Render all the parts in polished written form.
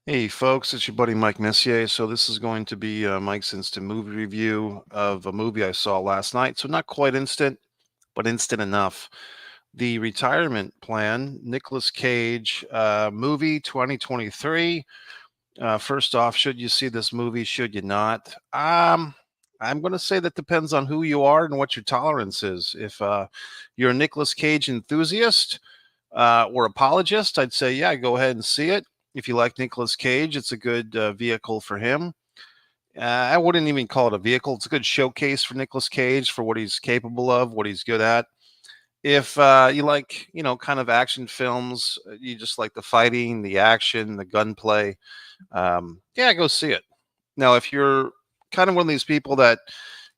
Hey folks, it's your buddy Mike Messier. So this is going to be Mike's instant movie review of a movie I saw last night. So not quite instant, but instant enough. The Retirement Plan, Nicolas Cage movie 2023. First off, should you see this movie? Should you not? I'm going to say that depends on who you are and what your tolerance is. If you're a Nicolas Cage enthusiast, or apologist, I'd say, yeah, go ahead and see it. If you like Nicolas Cage, it's a good vehicle for him. I wouldn't even call it a vehicle. It's a good showcase for Nicolas Cage for what he's capable of, what he's good at. If you like, kind of action films, you just like the fighting, the action, the gunplay, yeah, go see it. Now, if you're kind of one of these people that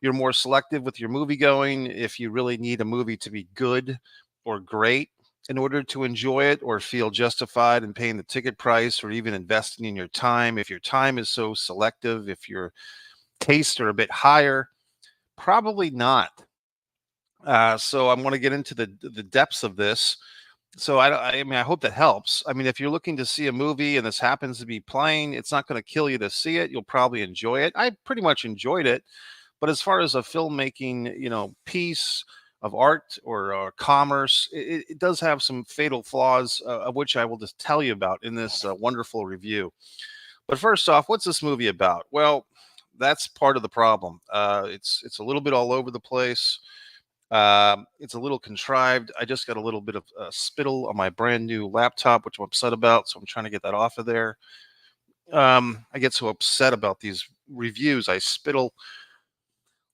you're more selective with your movie going, if you really need a movie to be good or great in order to enjoy it or feel justified in paying the ticket price or even investing in your time, if your time is so selective, if your tastes are a bit higher, probably not. So I want to get into the depths of this. So I mean, I hope that helps. I mean, if you're looking to see a movie and this happens to be playing, it's not going to kill you to see it. You'll probably enjoy it. I pretty much enjoyed it. But as far as a filmmaking, piece of art or commerce, it does have some fatal flaws, of which I will just tell you about in this wonderful review. But first off, what's this movie about? Well, that's part of the problem. It's a little bit all over the place. It's a little contrived. I just got a little bit of spittle on my brand new laptop, which I'm upset about. So I'm trying to get that off of there. I get so upset about these reviews. I spittle.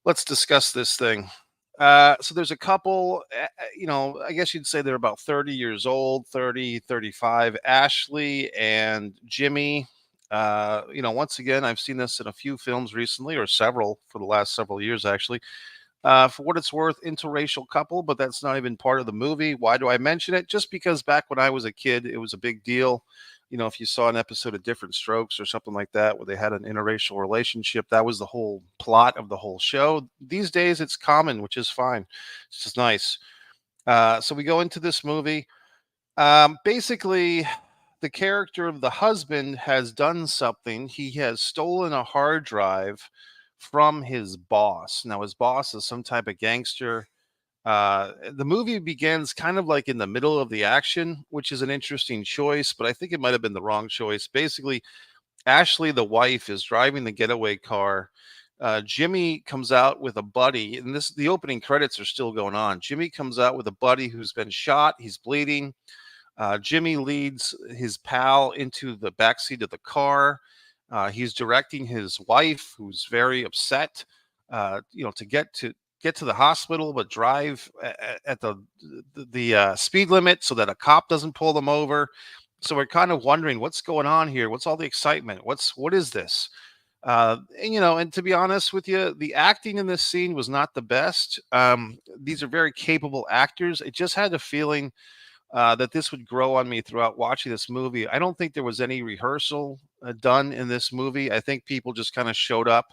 Let's discuss this thing. So there's a couple, I guess you'd say they're about 30 years old, 30, 35. Ashley and Jimmy. Once again, I've seen this in a few films recently, or several for the last several years, actually. For what it's worth, interracial couple, but that's not even part of the movie. Why do I mention it? Just because back when I was a kid, it was a big deal. If you saw an episode of Different Strokes or something like that, where they had an interracial relationship, that was the whole plot of the whole show. These days, it's common, which is fine. It's just nice. So we go into this movie. Basically, the character of the husband has done something. He has stolen a hard drive from his boss. Now, his boss is some type of gangster. The movie begins kind of like in the middle of the action, which is an interesting choice, but I think it might have been the wrong choice. Basically, Ashley, the wife, is driving the getaway car. Jimmy comes out with a buddy, and the opening credits are still going on. Jimmy comes out with a buddy who's been shot. He's bleeding. Jimmy leads his pal into the backseat of the car. He's directing his wife, who's very upset, to get to the hospital, but drive at the speed limit so that a cop doesn't pull them over. So we're kind of wondering what's going on here. What's all the excitement? What is this? And to be honest with you, the acting in this scene was not the best. These are very capable actors. It just had a feeling that this would grow on me throughout watching this movie. I don't think there was any rehearsal done in this movie. I think people just kind of showed up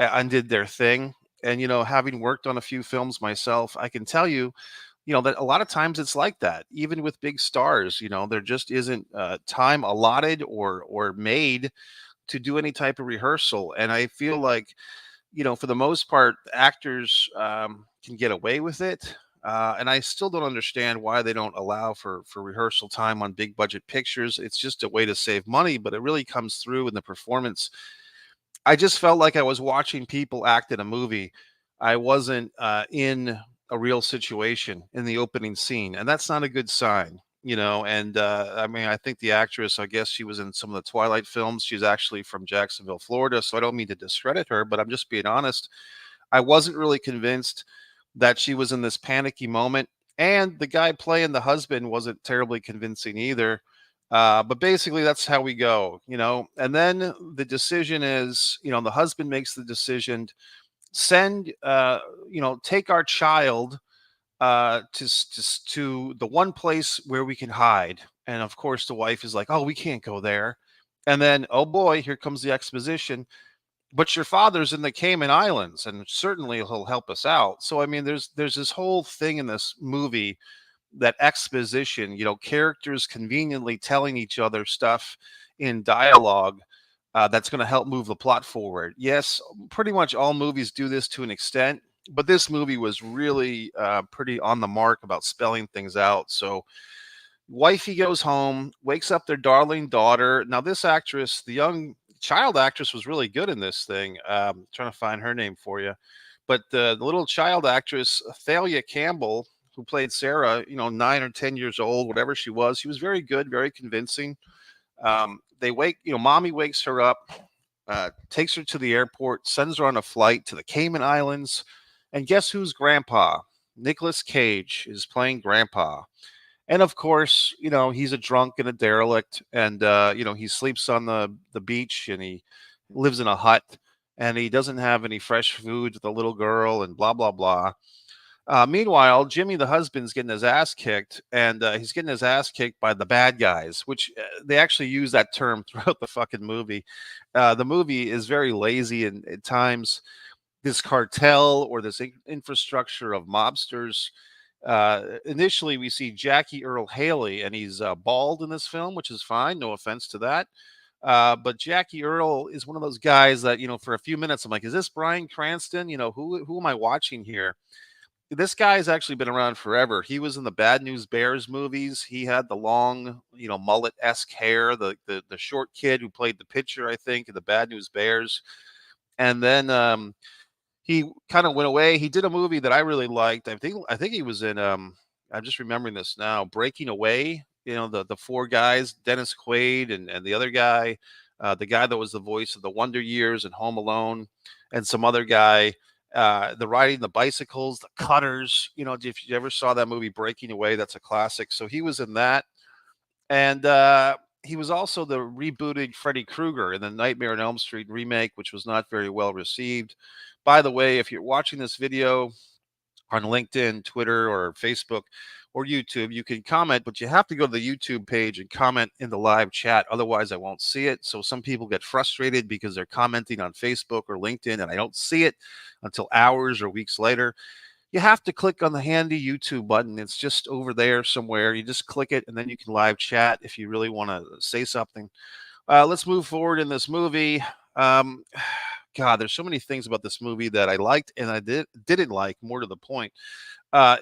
and did their thing. And, having worked on a few films myself, I can tell you, that a lot of times it's like that. Even with big stars, there just isn't time allotted or made to do any type of rehearsal. And I feel like, for the most part, actors can get away with it. And I still don't understand why they don't allow for rehearsal time on big budget pictures. It's just a way to save money, but it really comes through in the performance. I just felt like I was watching people act in a movie. I wasn't in a real situation in the opening scene, and that's not a good sign. And I mean, I think the actress, I guess she was in some of the Twilight films. She's actually from Jacksonville, Florida. So I don't mean to discredit her, but I'm just being honest. I wasn't really convinced that she was in this panicky moment. And the guy playing the husband wasn't terribly convincing either. But basically, that's how we go. And then the decision is, the husband makes the decision, take our child to the one place where we can hide. And of course, the wife is like, oh, we can't go there. And then, oh boy, here comes the exposition. But your father's in the Cayman Islands, and certainly he'll help us out. So I mean, there's this whole thing in this movie that exposition, characters conveniently telling each other stuff in dialogue that's going to help move the plot forward. Yes, pretty much all movies do this to an extent, but this movie was really pretty on the mark about spelling things out. So, wifey goes home, wakes up their darling daughter. Now, this actress, the young child actress, was really good in this thing. Trying to find her name for you, but the little child actress, Thalia Campbell, who played Sarah, 9 or 10 years old, whatever she was very good, very convincing. Mommy wakes her up, takes her to the airport, sends her on a flight to the Cayman Islands, and guess who's grandpa? Nicolas Cage is playing grandpa. And of course, he's a drunk and a derelict, and he sleeps on the beach, and he lives in a hut, and he doesn't have any fresh food with the little girl, and blah blah blah. Meanwhile, Jimmy, the husband's getting his ass kicked, and he's getting his ass kicked by the bad guys, which they actually use that term throughout the fucking movie. The movie is very lazy, and at times this cartel or this infrastructure of mobsters. Initially, we see Jackie Earle Haley, and he's bald in this film, which is fine. No offense to that. But Jackie Earle is one of those guys that, for a few minutes, I'm like, is this Bryan Cranston? Who am I watching here? This guy has actually been around forever. He was in the Bad News Bears movies. He had the long, mullet-esque hair, the short kid who played the pitcher, I think, in the Bad News Bears. And then he kind of went away. He did a movie that I really liked. I think he was in I'm just remembering this now, Breaking Away. The four guys, Dennis Quaid and the other guy, the guy that was the voice of the Wonder Years and Home Alone, and some other guy. The riding the bicycles, the cutters. If you ever saw that movie Breaking Away, that's a classic. So he was in that, and he was also the rebooted Freddy Krueger in the Nightmare on Elm Street remake, which was not very well received. By the way, if you're watching this video on LinkedIn, Twitter, or Facebook, or YouTube, you can comment, but you have to go to the YouTube page and comment in the live chat. Otherwise, I won't see it. So some people get frustrated because they're commenting on Facebook or LinkedIn, and I don't see it until hours or weeks later. You have to click on the handy YouTube button. It's just over there somewhere. You just click it, and then you can live chat if you really want to say something. Let's move forward in this movie. God, there's so many things about this movie that I liked and I didn't like. More to the point,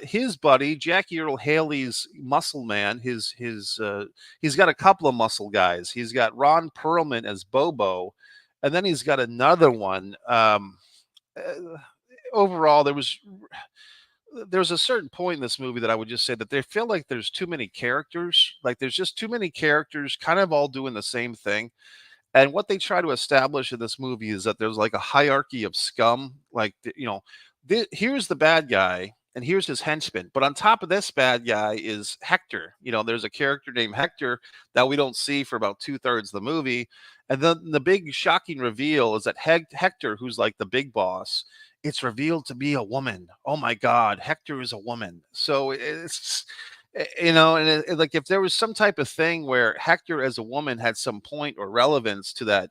his buddy Jackie Earle Haley's muscle man. He's got a couple of muscle guys. He's got Ron Perlman as Bobo, and then he's got another one. Uh, Overall, there's a certain point in this movie that I would just say that they feel like there's too many characters. Like there's just too many characters, kind of all doing the same thing. And what they try to establish in this movie is that there's like a hierarchy of scum. Like, here's the bad guy and here's his henchman. But on top of this bad guy is Hector. There's a character named Hector that we don't see for about 2/3 of the movie. And then the big shocking reveal is that Hector, who's like the big boss, it's revealed to be a woman. Oh my God, Hector is a woman. So it's and like if there was some type of thing where Hector as a woman had some point or relevance to that,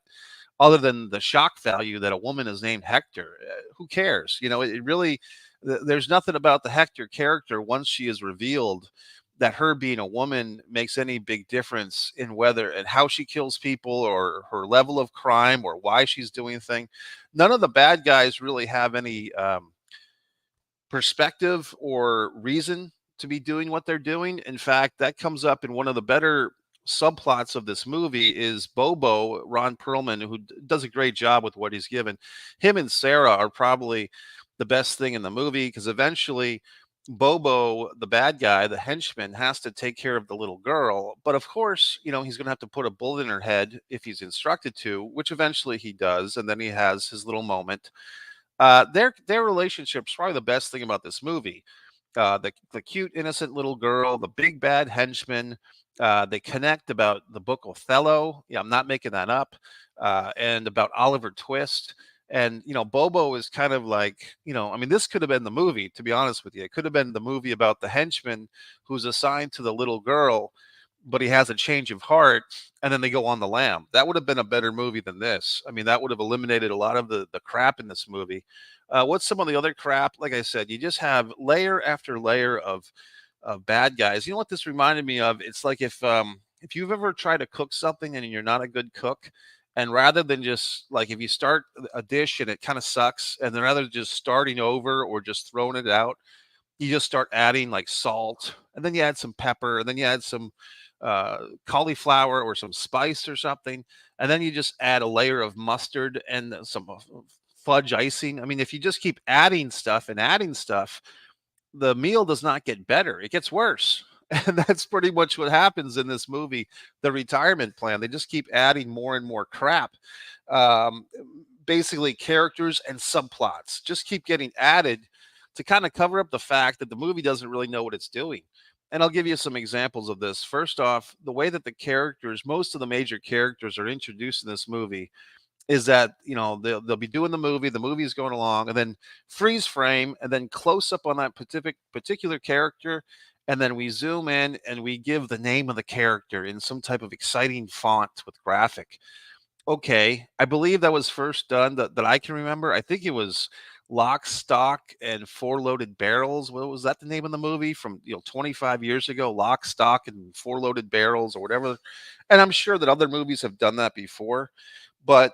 other than the shock value that a woman is named Hector, who cares? It really, there's nothing about the Hector character once she is revealed that her being a woman makes any big difference in whether and how she kills people or her level of crime or why she's doing thing. None of the bad guys really have any perspective or reason to be doing what they're doing. In fact, that comes up in one of the better subplots of this movie is Bobo, Ron Perlman, who does a great job with what he's given. Him and Sarah are probably the best thing in the movie because eventually Bobo, the bad guy, the henchman, has to take care of the little girl. But of course, he's going to have to put a bullet in her head if he's instructed to, which eventually he does. And then he has his little moment. Their relationship's probably the best thing about this movie. The cute innocent little girl, the big bad henchman. They connect about the book Othello. Yeah, I'm not making that up. And about Oliver Twist. And Bobo is kind of like, I mean, this could have been the movie, to be honest with you. It could have been the movie about the henchman who's assigned to the little girl, but he has a change of heart, and then they go on the lam. That would have been a better movie than this. I mean, that would have eliminated a lot of the crap in this movie. What's some of the other crap? Like I said, you just have layer after layer of of bad guys. You know what this reminded me of? It's like if you've ever tried to cook something and you're not a good cook, and rather than just like if you start a dish and it kind of sucks, and then rather than just starting over or just throwing it out, you just start adding like salt, and then you add some pepper, and then you add some cauliflower or some spice or something, and then you just add a layer of mustard and some fudge icing. I mean, if you just keep adding stuff and adding stuff, the meal does not get better, it gets worse. And that's pretty much what happens in this movie, The Retirement Plan. They just keep adding more and more crap. Um, Basically, characters and subplots just keep getting added to kind of cover up the fact that the movie doesn't really know what it's doing. And I'll give you some examples of this. First off, the way that the characters, most of the major characters, are introduced in this movie is that they'll be doing the movie's going along, and then freeze frame, and then close up on that particular character, and then we zoom in and we give the name of the character in some type of exciting font with graphic. Okay, I believe that was first done that I can remember. I think it was Lock, Stock, and Four Loaded Barrels. What was that, the name of the movie from 25 years ago? Lock, Stock, and Four Loaded Barrels, or whatever. And I'm sure that other movies have done that before, but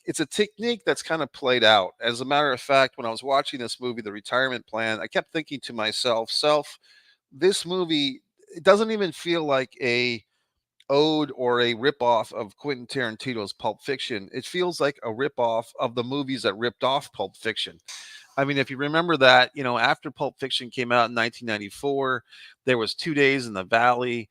it's a technique that's kind of played out. As a matter of fact, when I was watching this movie, The Retirement Plan, I kept thinking to myself, this movie, it doesn't even feel like a ode or a ripoff of Quentin Tarantino's Pulp Fiction. It feels like a ripoff of the movies that ripped off Pulp Fiction. I mean, if you remember that, after Pulp Fiction came out in 1994, there was 2 Days in the Valley.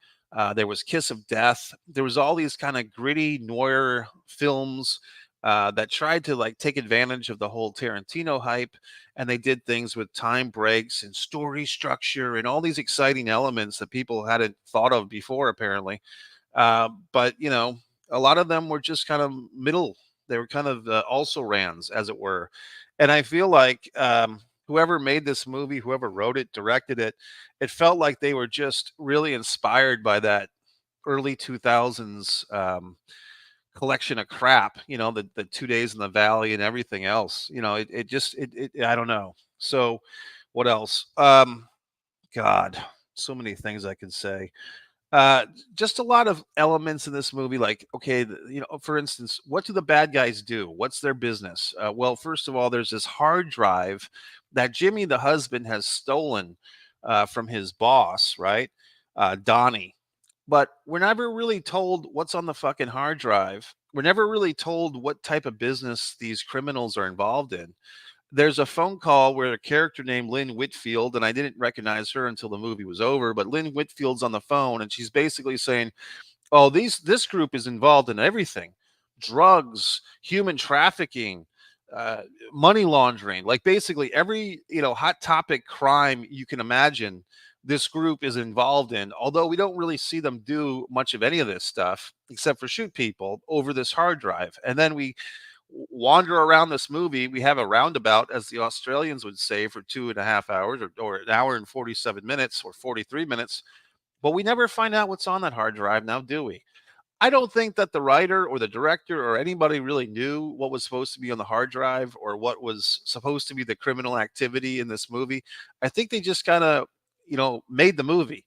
There was Kiss of Death. There was all these kind of gritty noir films that tried to like take advantage of the whole Tarantino hype, and they did things with time breaks and story structure and all these exciting elements that people hadn't thought of before, apparently. But a lot of them were just kind of middle. They were kind of also rans, as it were. And I feel like whoever made this movie, whoever wrote it, directed it, it felt like they were just really inspired by that early 2000s collection of crap. The 2 Days in the Valley and everything else. I don't know. So what else? God, so many things I could say. Just a lot of elements in this movie, like, okay, for instance, what do the bad guys do? What's their business? Well, first of all, there's this hard drive that Jimmy, the husband, has stolen from his boss, right? Donnie. But we're never really told what's on the fucking hard drive. We're never really told what type of business these criminals are involved in. There's a phone call where a character named Lynn Whitfield, and I didn't recognize her until the movie was over, but Lynn Whitfield's on the phone, and she's basically saying, "Oh, this group is involved in everything: drugs, human trafficking, uh, money laundering, like basically every hot topic crime you can imagine. This group is involved in. Although we don't really see them do much of any of this stuff except for shoot people over this hard drive, and then we wander around this movie. We have a roundabout, as the Australians would say, for 2.5 hours, or an hour and 47 minutes or 43 minutes. But we never find out what's on that hard drive now, do we? I don't think that the writer or the director or anybody really knew what was supposed to be on the hard drive or what was supposed to be the criminal activity in this movie. I think they just kind of, made the movie.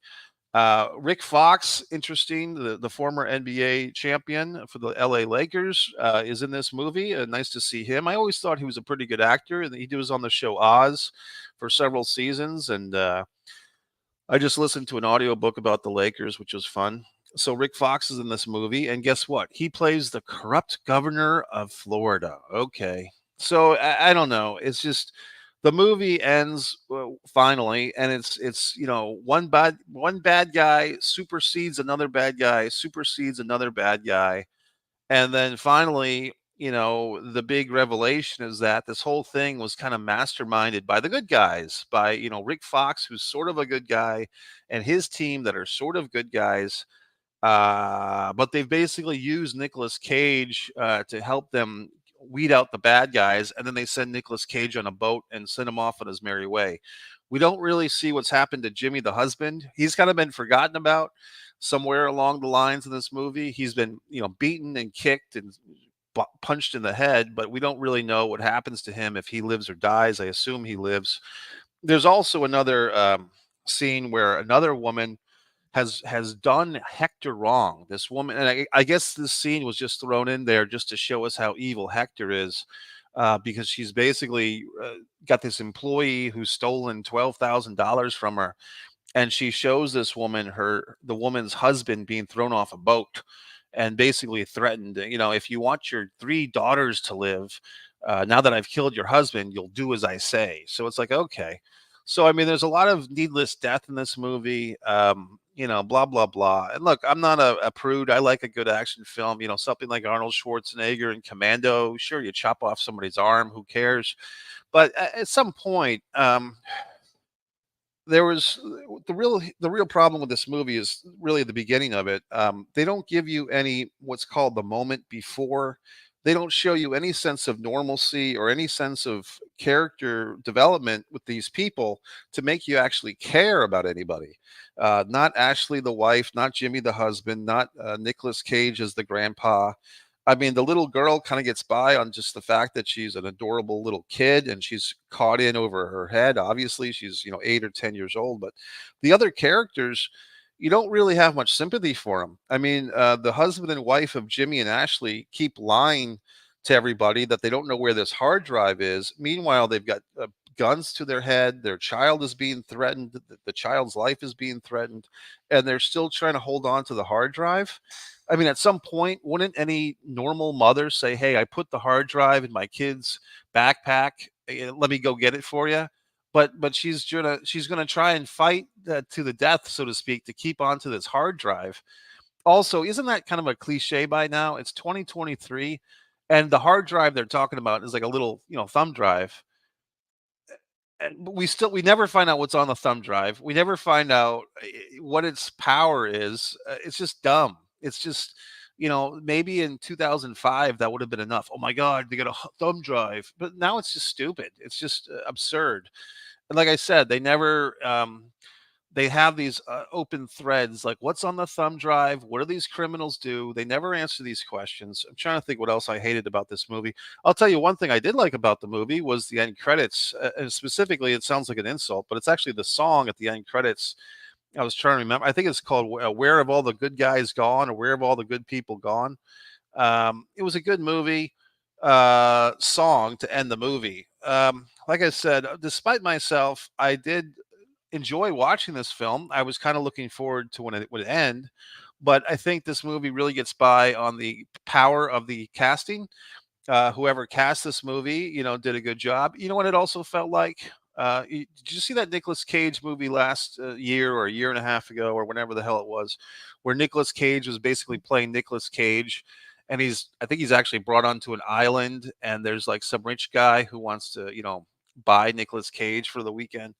Rick Fox, interesting, the former NBA champion for the LA Lakers, is in this movie. Nice to see him. I always thought he was a pretty good actor. And he was on the show Oz for several seasons. And I just listened to an audiobook about the Lakers, which was fun. So Rick Fox is in this movie. And guess what? He plays the corrupt governor of Florida. Okay. So I don't know. It's just the movie ends finally, and it's one bad guy supersedes another bad guy, supersedes another bad guy, and then finally, the big revelation is that this whole thing was kind of masterminded by the good guys, by Rick Fox, who's sort of a good guy, and his team that are sort of good guys. But they've basically used Nicolas Cage to help them weed out the bad guys, and then they send Nicolas Cage on a boat and send him off on his merry way. We don't really see what's happened to Jimmy, the husband. He's kind of been forgotten about somewhere along the lines of this movie. He's been, beaten and kicked and punched in the head, but we don't really know what happens to him, if he lives or dies. I assume he lives. There's also another scene where another woman has done Hector wrong. This woman, and I guess this scene was just thrown in there just to show us how evil Hector is, because she's basically got this employee who's stolen $12,000 from her, and she shows this woman the woman's husband being thrown off a boat and basically threatened, if you want your three daughters to live, now that I've killed your husband, you'll do as I say. So it's like, okay. So I mean, there's a lot of needless death in this movie, blah blah blah. And look, I'm not a prude. I like a good action film, something like Arnold Schwarzenegger and Commando. Sure, you chop off somebody's arm, who cares? But at some point, there was the real problem with this movie is really the beginning of it. They don't give you any what's called the moment before. They don't show you any sense of normalcy or any sense of character development with these people to make you actually care about anybody. Not Ashley, the wife, not Jimmy, the husband, not Nicolas Cage as the grandpa. I mean, the little girl kind of gets by on just the fact that she's an adorable little kid and she's caught in over her head. Obviously, she's, 8 or 10 years old, but the other characters, you don't really have much sympathy for them. I mean, the husband and wife of Jimmy and Ashley keep lying to everybody that they don't know where this hard drive is. Meanwhile, they've got guns to their head. Their child is being threatened. The child's life is being threatened, and they're still trying to hold on to the hard drive. I mean, at some point, wouldn't any normal mother say, "Hey, I put the hard drive in my kid's backpack. Let me go get it for you"? But she's gonna try and fight to the death, so to speak, to keep onto this hard drive. Also, isn't that kind of a cliche by now? It's 2023, and the hard drive they're talking about is like a little, thumb drive. And we never find out what's on the thumb drive. We never find out what its power is. It's just dumb. It's just, maybe in 2005 that would have been enough. Oh my God, they got a thumb drive, but now it's just stupid. It's just absurd. And like I said, they have these open threads like what's on the thumb drive, what do these criminals do. They never answer these questions. I'm trying to think what else I hated about this movie. I'll tell you one thing I did like about the movie was the end credits, and specifically it sounds like an insult, but it's actually the song at the end credits. I was trying to remember. I think it's called Where Have All the Good Guys Gone, or Where Have All the Good People Gone. It was a good movie song to end the movie. Like I said, despite myself, I did enjoy watching this film. I was kind of looking forward to when it would end, but I think this movie really gets by on the power of the casting. Whoever cast this movie, did a good job. You know what it also felt like? Did you see that Nicolas Cage movie last year or a year and a half ago or whenever the hell it was, where Nicolas Cage was basically playing Nicolas Cage, and I think he's actually brought onto an island, and there's like some rich guy who wants to, buy Nicolas Cage for the weekend.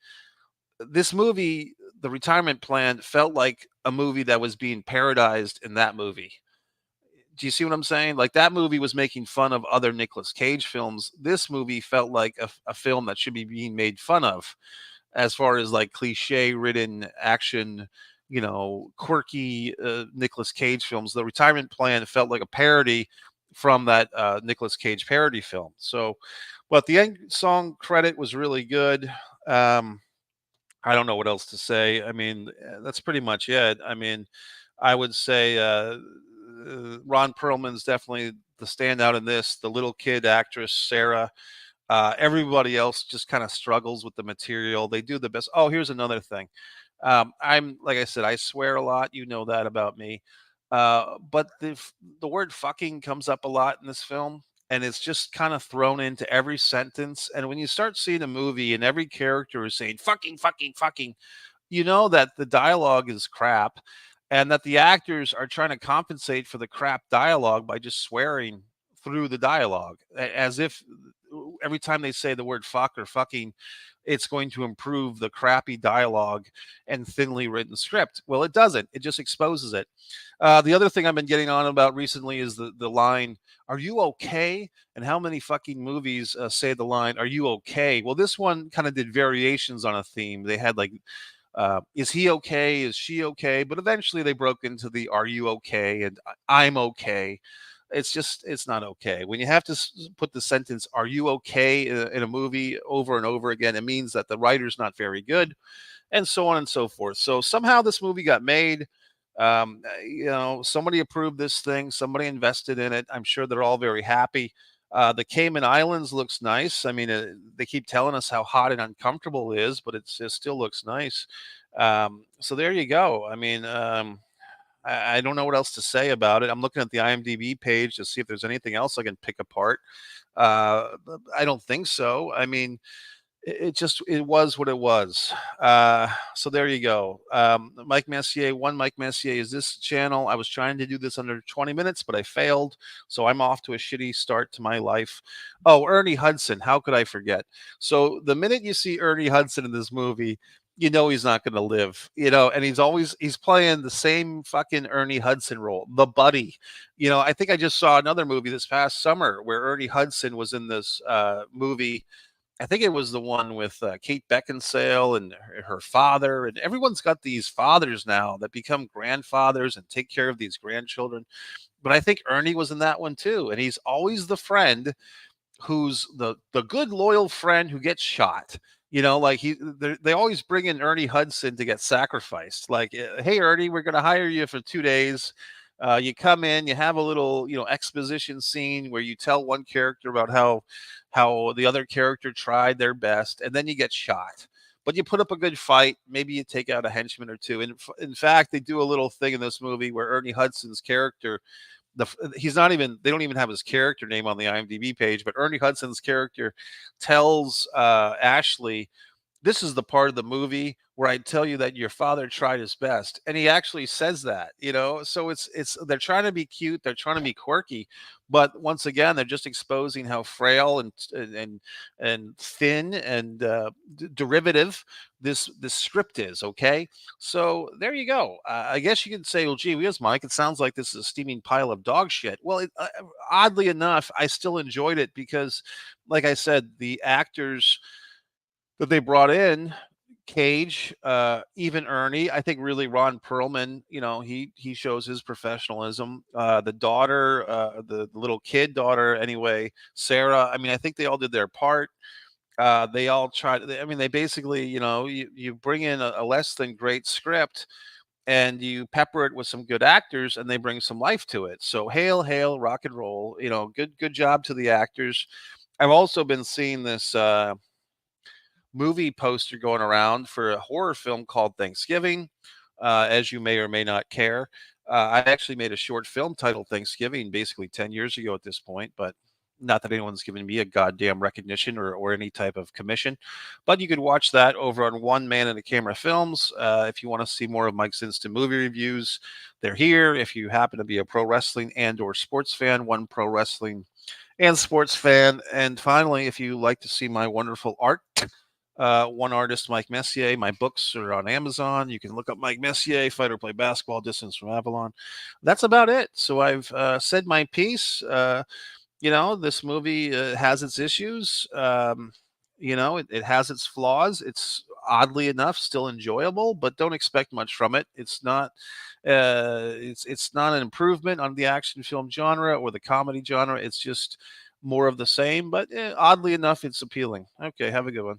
This movie, The Retirement Plan, felt like a movie that was being parodized in that movie. Do you see what I'm saying? Like that movie was making fun of other Nicolas Cage films. This movie felt like a film that should be being made fun of, as far as like cliche ridden action, quirky Nicolas Cage films. The Retirement Plan felt like a parody from that Nicolas Cage parody film. So, but the end song credit was really good. I don't know what else to say. I mean, that's pretty much it. I mean, I would say Ron Perlman's definitely the standout in this. The little kid actress, Sarah. Everybody else just kind of struggles with the material. They do the best. Oh, here's another thing. I'm like I said, I swear a lot. You know that about me. But the word "fucking" comes up a lot in this film, and it's just kind of thrown into every sentence. And when you start seeing a movie and every character is saying "fucking, fucking, fucking," you know that the dialogue is crap, and that the actors are trying to compensate for the crap dialogue by just swearing through the dialogue, as if every time they say the word "fuck" or "fucking," it's going to improve the crappy dialogue and thinly written script. Well, it doesn't. It just exposes it. The other thing I've been getting on about recently is the line, "Are you okay?" And how many fucking movies say the line, "Are you okay?" Well, this one kind of did variations on a theme. They had like, "Is he okay? Is she okay?" But eventually they broke into the "Are you okay?" and "I'm okay." It's not okay. When you have to put the sentence "Are you okay?" in a movie over and over again, it means that the writer's not very good. and so on and so forth. So somehow this movie got made. Somebody approved this thing, somebody invested in it. I'm sure they're all very happy. The Cayman Islands looks nice. I mean, they keep telling us how hot and uncomfortable it is, but it still looks nice. So there you go. I mean, I don't know what else to say about it. I'm looking at the IMDb page to see if there's anything else I can pick apart. I don't think so. I mean, it was what it was. So there you go. Mike Messier, one Mike Messier is this channel. I was trying to do this under 20 minutes, but I failed. So I'm off to a shitty start to my life. Oh, Ernie Hudson. How could I forget? So the minute you see Ernie Hudson in this movie, you know he's not going to live, and he's playing the same fucking Ernie Hudson role, the buddy. I think I just saw another movie this past summer where Ernie Hudson was in this movie. I think it was the one with Kate Beckinsale and her father, and everyone's got these fathers now that become grandfathers and take care of these grandchildren. But I think Ernie was in that one too, and he's always the friend who's the good loyal friend who gets shot. Like they always bring in Ernie Hudson to get sacrificed. Like, hey Ernie, we're going to hire you for 2 days. You come in, you have a little exposition scene where you tell one character about how the other character tried their best, and then you get shot. But you put up a good fight. Maybe you take out a henchman or two. And in fact, they do a little thing in this movie where Ernie Hudson's character, he's not even, they don't even have his character name on the IMDb page, but Ernie Hudson's character tells Ashley, this is the part of the movie where I tell you that your father tried his best. And he actually says that, so they're trying to be cute. They're trying to be quirky, but once again, they're just exposing how frail and thin and derivative this script is. Okay. So there you go. I guess you could say, well, gee whiz, Mike, it sounds like this is a steaming pile of dog shit. Well, oddly enough, I still enjoyed it because, like I said, the actors that they brought in, Cage, even Ernie, I think really Ron Perlman, he shows his professionalism. The daughter, the little kid daughter, anyway, Sarah. I mean, I think they all did their part. They all tried. I mean, they basically, you bring in a less than great script and you pepper it with some good actors, and they bring some life to it. So hail, hail, rock and roll. Good job to the actors. I've also been seeing this movie poster going around for a horror film called Thanksgiving, as you may or may not care. I actually made a short film titled Thanksgiving basically 10 years ago at this point, but not that anyone's given me a goddamn recognition or any type of commission. But you could watch that over on One Man and a Camera Films. If you want to see more of Mike's Instant Movie Reviews, they're here. If you happen to be a pro wrestling and or sports fan, One Pro Wrestling and Sports fan. And finally, if you like to see my wonderful art, one artist, Mike Messier. My books are on Amazon. You can look up Mike Messier, Fight or Play Basketball, Distance from Avalon. That's about it. So I've said my piece. This movie has its issues. It has its flaws. It's oddly enough still enjoyable, but don't expect much from it. It's not. It's not an improvement on the action film genre or the comedy genre. It's just more of the same. But oddly enough, it's appealing. Okay, have a good one.